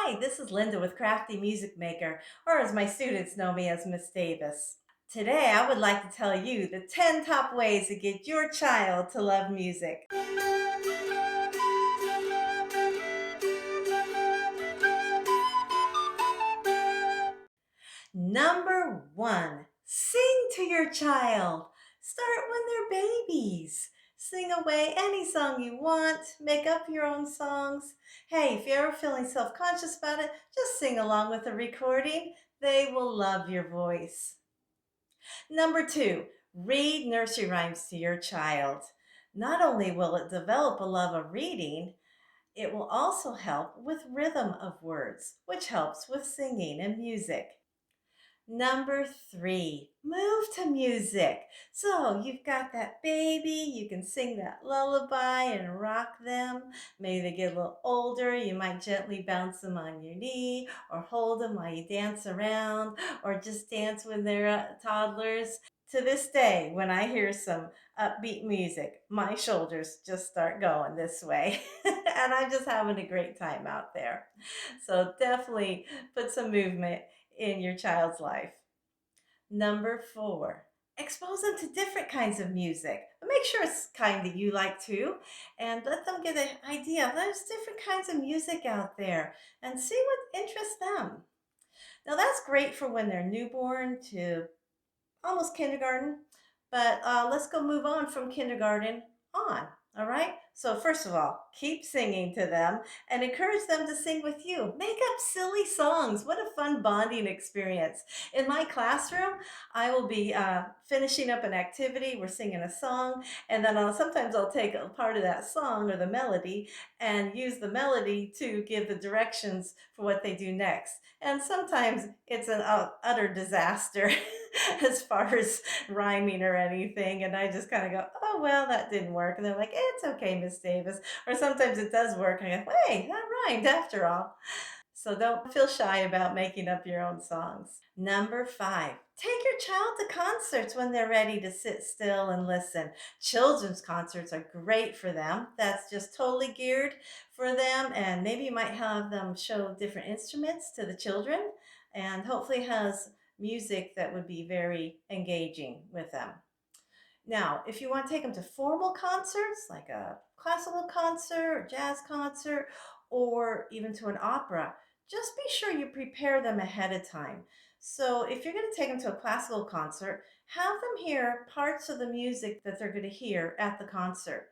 Hi, this is Linda with Crafty Music Maker, or as my students know me as Miss Davis. Today, I would like to tell you the 10 top ways to get your child to love music. Number one, sing to your child. Start when they're babies. Sing away any song you want, make up your own songs. Hey, if you're ever feeling self conscious about it, just sing along with the recording. They will love your voice. Number two, read nursery rhymes to your child. Not only will it develop a love of reading, it will also help with rhythm of words, which helps with singing and music. Number three, move to music. So you've got that baby, you can sing that lullaby and rock them. Maybe they get a little older, you might gently bounce them on your knee or hold them while you dance around or just dance when they're toddlers. To this day, when I hear some upbeat music, my shoulders just start going this way. And I'm just having a great time out there. So definitely put some movement in your child's life. Number four, expose them to different kinds of music, but make sure it's kind that you like too, and let them get an idea. There's different kinds of music out there and see what interests them. Now, that's great for when they're newborn to almost kindergarten, but let's go move on from kindergarten on. All right. So, first of all, keep singing to them and encourage them to sing with you. Make up silly songs. What a fun bonding experience. In my classroom, I will be finishing up an activity. We're singing a song, and then sometimes I'll take a part of that song or the melody and use the melody to give the directions for what they do next. And sometimes it's an utter disaster as far as rhyming or anything. And I just kind of go, oh, well, that didn't work. And they're like, it's okay, Miss Davis. Or sometimes it does work. And I go, hey, that rhymed after all. So don't feel shy about making up your own songs. Number five, take your child to concerts when they're ready to sit still and listen. Children's concerts are great for them. That's just totally geared for them. And maybe you might have them show different instruments to the children and hopefully has music that would be very engaging with them. Now, if you want to take them to formal concerts, like a classical concert, or jazz concert, or even to an opera, just be sure you prepare them ahead of time. So, if you're going to take them to a classical concert, have them hear parts of the music that they're going to hear at the concert.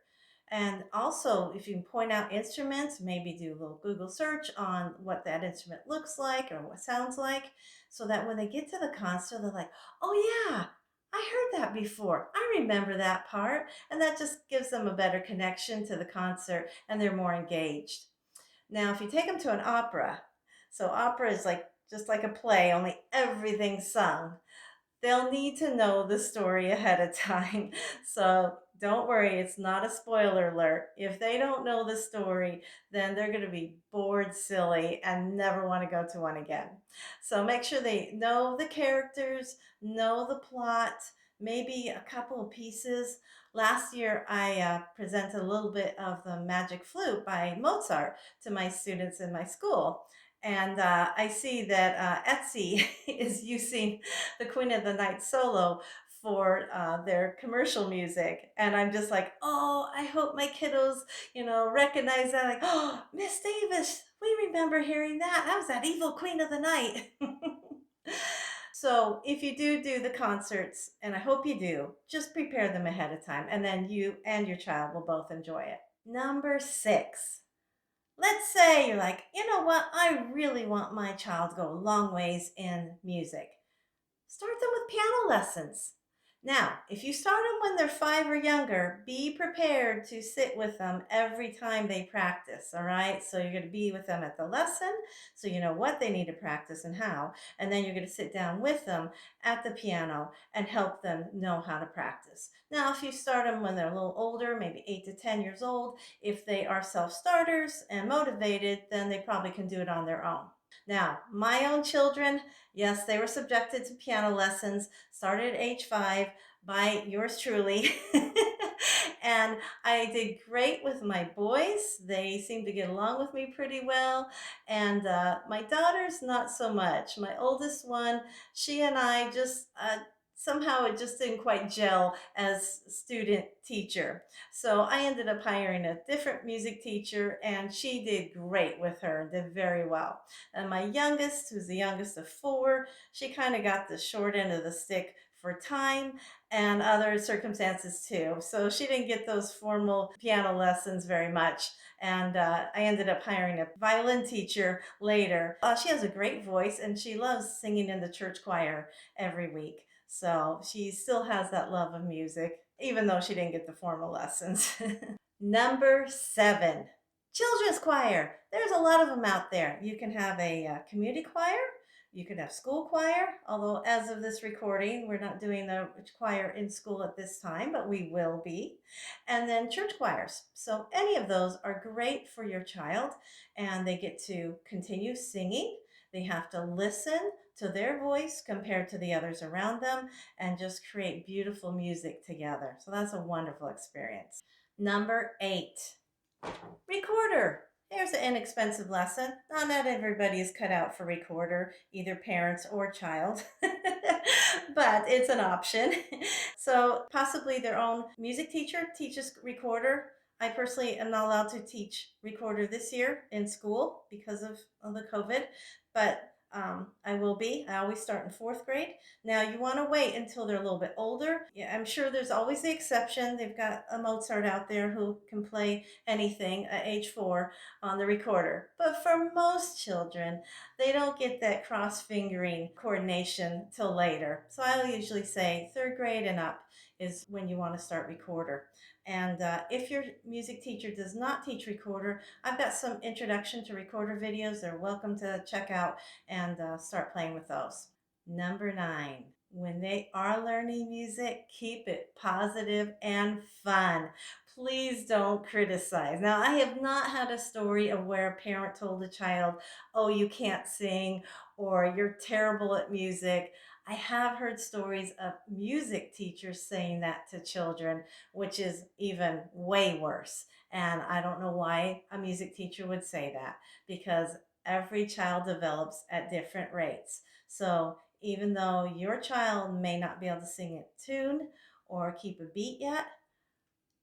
And also, if you can point out instruments, maybe do a little Google search on what that instrument looks like or what sounds like, so that when they get to the concert, they're like, oh, yeah, I heard that before. I remember that part. And that just gives them a better connection to the concert and they're more engaged. Now, if you take them to an opera, so opera is like just like a play, only everything's sung. They'll need to know the story ahead of time. So don't worry, it's not a spoiler alert. If they don't know the story, then they're going to be bored silly and never want to go to one again. So make sure they know the characters, know the plot, maybe a couple of pieces. Last year, I presented a little bit of the Magic Flute by Mozart to my students in my school. And I see that Etsy is using the Queen of the Night solo for their commercial music. And I'm just like, oh, I hope my kiddos, recognize that. Like, oh, Miss Davis, we remember hearing that. That was that evil Queen of the Night. So if you do the concerts, and I hope you do, just prepare them ahead of time. And then you and your child will both enjoy it. Number six. Let's say you're like, you know what? I really want my child to go a long ways in music. Start them with piano lessons. Now, if you start them when they're 5 or younger, be prepared to sit with them every time they practice, all right? So you're going to be with them at the lesson, so you know what they need to practice and how. And then you're going to sit down with them at the piano and help them know how to practice. Now, if you start them when they're a little older, maybe 8 to 10 years old, if they are self starters and motivated, then they probably can do it on their own. Now, my own children, yes, they were subjected to piano lessons, started at age 5 by yours truly. And I did great with my boys. They seem to get along with me pretty well. And my daughters, not so much. My oldest one, she and I just somehow it just didn't quite gel as student teacher. So I ended up hiring a different music teacher, and she did great with her, did very well. And my youngest, who's the youngest of four, she kind of got the short end of the stick for time and other circumstances too. So she didn't get those formal piano lessons very much. And I ended up hiring a violin teacher later. She has a great voice and she loves singing in the church choir every week. So she still has that love of music, even though she didn't get the formal lessons. Number seven, children's choir. There's a lot of them out there. You can have a community choir. You can have school choir, although as of this recording, we're not doing the choir in school at this time, but we will be. And then church choirs. So any of those are great for your child, and they get to continue singing. They have to listen to their voice compared to the others around them and just create beautiful music together. So that's a wonderful experience. Number eight, recorder. Here's an inexpensive lesson. Not everybody is cut out for recorder, either parents or child, but it's an option. So possibly their own music teacher teaches recorder. I personally am not allowed to teach recorder this year in school because of the COVID, but I will be. I always start in fourth grade. Now you want to wait until they're a little bit older. Yeah, I'm sure there's always the exception. They've got a Mozart out there who can play anything at age 4 on the recorder. But for most children, they don't get that cross fingering coordination till later. So I usually say third grade and up is when you want to start recorder. And if your music teacher does not teach recorder, I've got some introduction to recorder videos they're welcome to check out and start playing with those. Number 9, when they are learning music, keep it positive and fun. Please don't criticize. Now, I have not had a story of where a parent told a child, oh, you can't sing, or you're terrible at music. I have heard stories of music teachers saying that to children, which is even way worse. And I don't know why a music teacher would say that, because every child develops at different rates. So even though your child may not be able to sing it tune or keep a beat yet,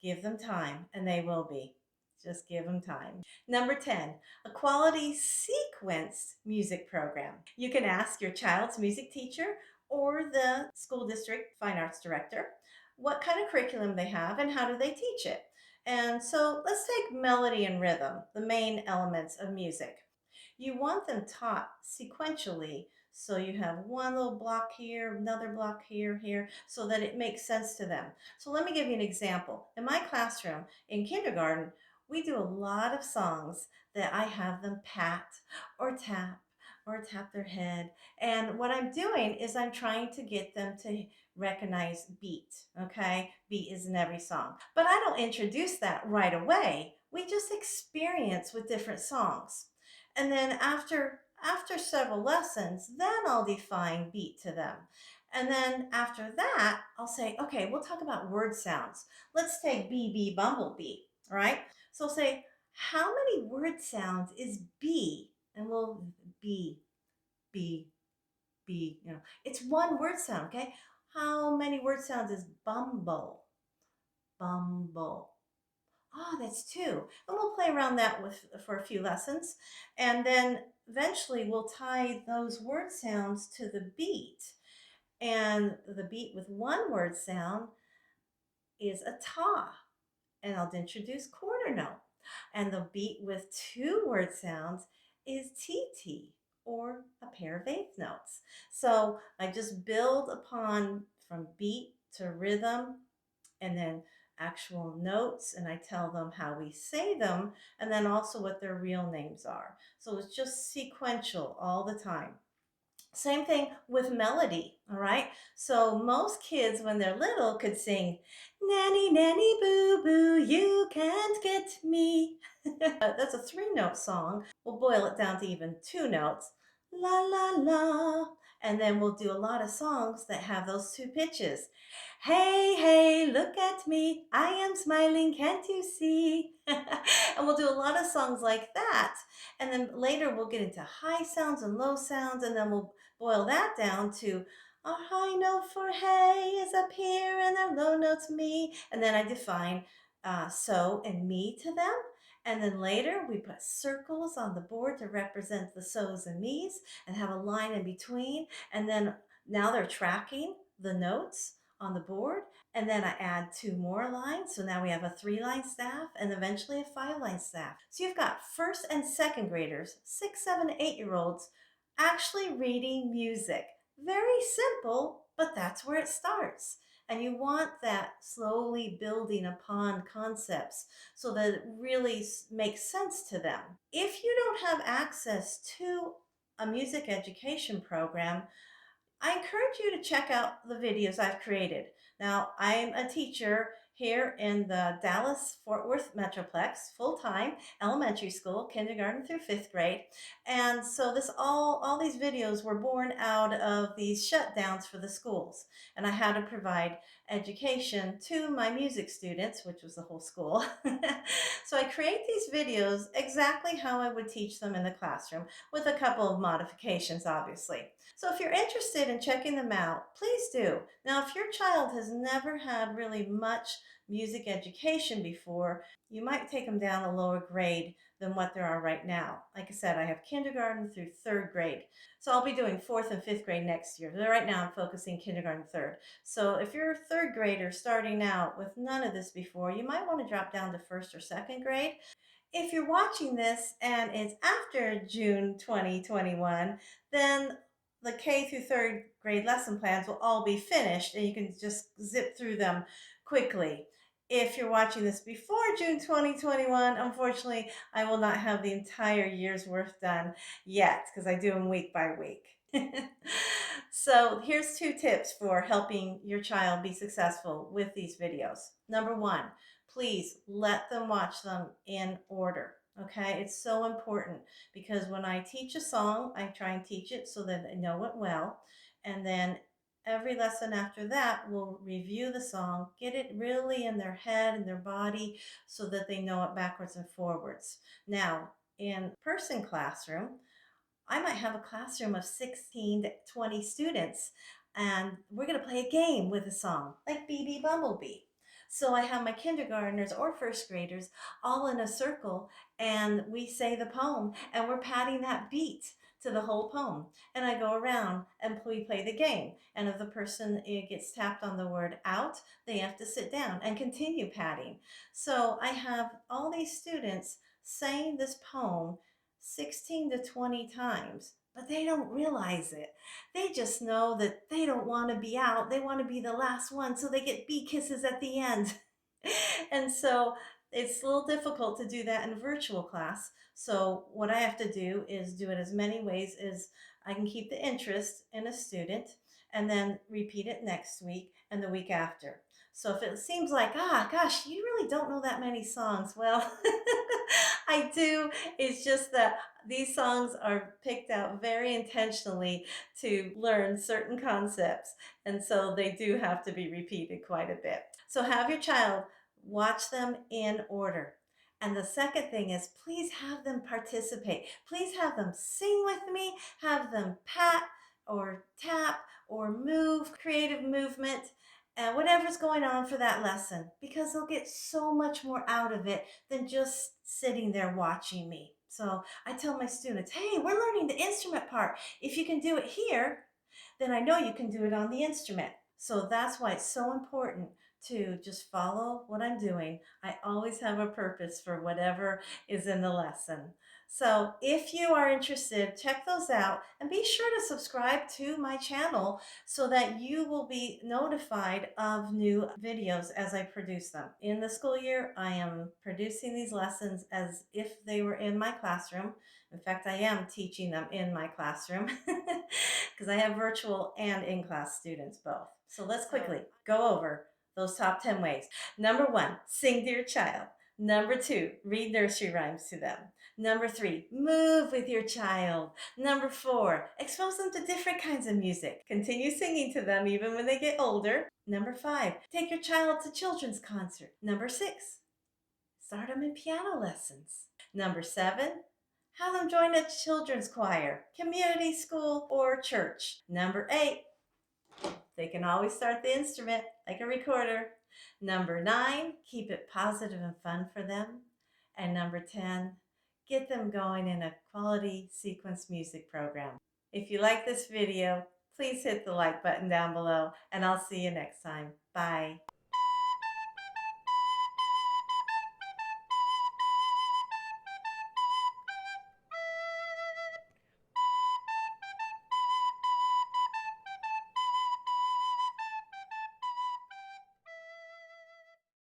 give them time and they will be. Just give them time. Number 10, a quality sequenced music program. You can ask your child's music teacher or the school district fine arts director what kind of curriculum they have and how do they teach it. And so let's take melody and rhythm, the main elements of music. You want them taught sequentially. So you have one little block here, another block here, here, so that it makes sense to them. So let me give you an example. In my classroom in kindergarten, we do a lot of songs that I have them pat or tap their head. And what I'm doing is I'm trying to get them to recognize beat, okay? Beat is in every song. But I don't introduce that right away. We just experience with different songs. And then after several lessons, then I'll define beat to them. And then after that, I'll say, okay, we'll talk about word sounds. Let's take bee, bumblebee, all right? So I'll say, how many word sounds is bee? And we'll be, it's one word sound, okay? How many word sounds is bumble? Bumble. Oh, that's two. And we'll play around that with for a few lessons. And then eventually we'll tie those word sounds to the beat. And the beat with one word sound is a ta. And I'll introduce quarter note. And the beat with two word sounds is TT, or a pair of eighth notes. So I just build upon from beat to rhythm and then actual notes, and I tell them how we say them and then also what their real names are. So it's just sequential all the time. Same thing with melody, all right? So most kids when they're little could sing, nanny, nanny, boo, boo, you can't get me. That's a 3-note song. We'll boil it down to even 2 notes. la la la. And then we'll do a lot of songs that have those two pitches. Hey, hey, look at me. I am smiling, can't you see? And we'll do a lot of songs like that. And then later we'll get into high sounds and low sounds, and then we'll boil that down to a high note for hey is up here and a low note's me. And then I define so and me to them. And then later we put circles on the board to represent the so's and me's and have a line in between. And then now they're tracking the notes on the board. And then I add two more lines. So now we have a 3-line staff and eventually a 5-line staff. So you've got first and second graders, 6, 7, 8-year-olds actually reading music. Very simple, but that's where it starts. And you want that slowly building upon concepts so that it really makes sense to them. If you don't have access to a music education program, I encourage you to check out the videos I've created. Now, I'm a teacher here in the Dallas Fort Worth Metroplex, full time, elementary school, kindergarten through 5th grade. And so all these videos were born out of these shutdowns for the schools. And I had to provide education to my music students, which was the whole school. So I create these videos exactly how I would teach them in the classroom, with a couple of modifications, obviously. So if you're interested in checking them out, please do. Now, if your child has never had really much music education before, you might take them down a lower grade than what there are right now. Like I said, I have kindergarten through 3rd grade. So I'll be doing 4th and 5th grade next year. But right now I'm focusing kindergarten 3rd. So if you're a 3rd grader starting out with none of this before, you might want to drop down to 1st or 2nd grade. If you're watching this and it's after June 2021, then the K through 3rd grade lesson plans will all be finished and you can just zip through them quickly. If you're watching this before June 2021, unfortunately, I will not have the entire year's worth done yet because I do them week by week. So here's 2 tips for helping your child be successful with these videos. Number 1, please let them watch them in order. Okay, it's so important because when I teach a song, I try and teach it so that they know it well. And then every lesson after that, we'll review the song, get it really in their head and their body so that they know it backwards and forwards. Now, in person classroom, I might have a classroom of 16 to 20 students, and we're going to play a game with a song like BB Bumblebee. So I have my kindergartners or 1st graders all in a circle, and we say the poem, and we're patting that beat to the whole poem. And I go around and we play the game. And if the person gets tapped on the word out, they have to sit down and continue patting. So I have all these students saying this poem 16 to 20 times, but they don't realize it. They just know that they don't want to be out. They want to be the last one, so they get bee kisses at the end. And so it's a little difficult to do that in virtual class. So what I have to do is do it as many ways as I can keep the interest in a student and then repeat it next week and the week after. So if it seems like, gosh, you really don't know that many songs, well, I do. It's just that these songs are picked out very intentionally to learn certain concepts. And so they do have to be repeated quite a bit. So have your child watch them in order. And the second thing is please have them participate. Please have them sing with me, have them pat or tap or move, creative movement, whatever's going on for that lesson, because they'll get so much more out of it than just sitting there watching me. So I tell my students, hey, we're learning the instrument part. If you can do it here, then I know you can do it on the instrument. So that's why it's so important to just follow what I'm doing. I always have a purpose for whatever is in the lesson. So if you are interested, check those out and be sure to subscribe to my channel so that you will be notified of new videos as I produce them. In the school year, I am producing these lessons as if they were in my classroom. In fact, I am teaching them in my classroom because I have virtual and in-class students both. So let's quickly go over those top 10 ways. Number 1, sing to your child. Number 2, read nursery rhymes to them. Number 3, move with your child. Number 4, expose them to different kinds of music. Continue singing to them even when they get older. Number 5, take your child to children's concert. Number 6, start them in piano lessons. Number 7, have them join a children's choir, community school, or church. Number 8, they can always start the instrument like a recorder. Number 9, keep it positive and fun for them. And number 10, get them going in a quality sequence music program. If you like this video, please hit the like button down below, and I'll see you next time. Bye.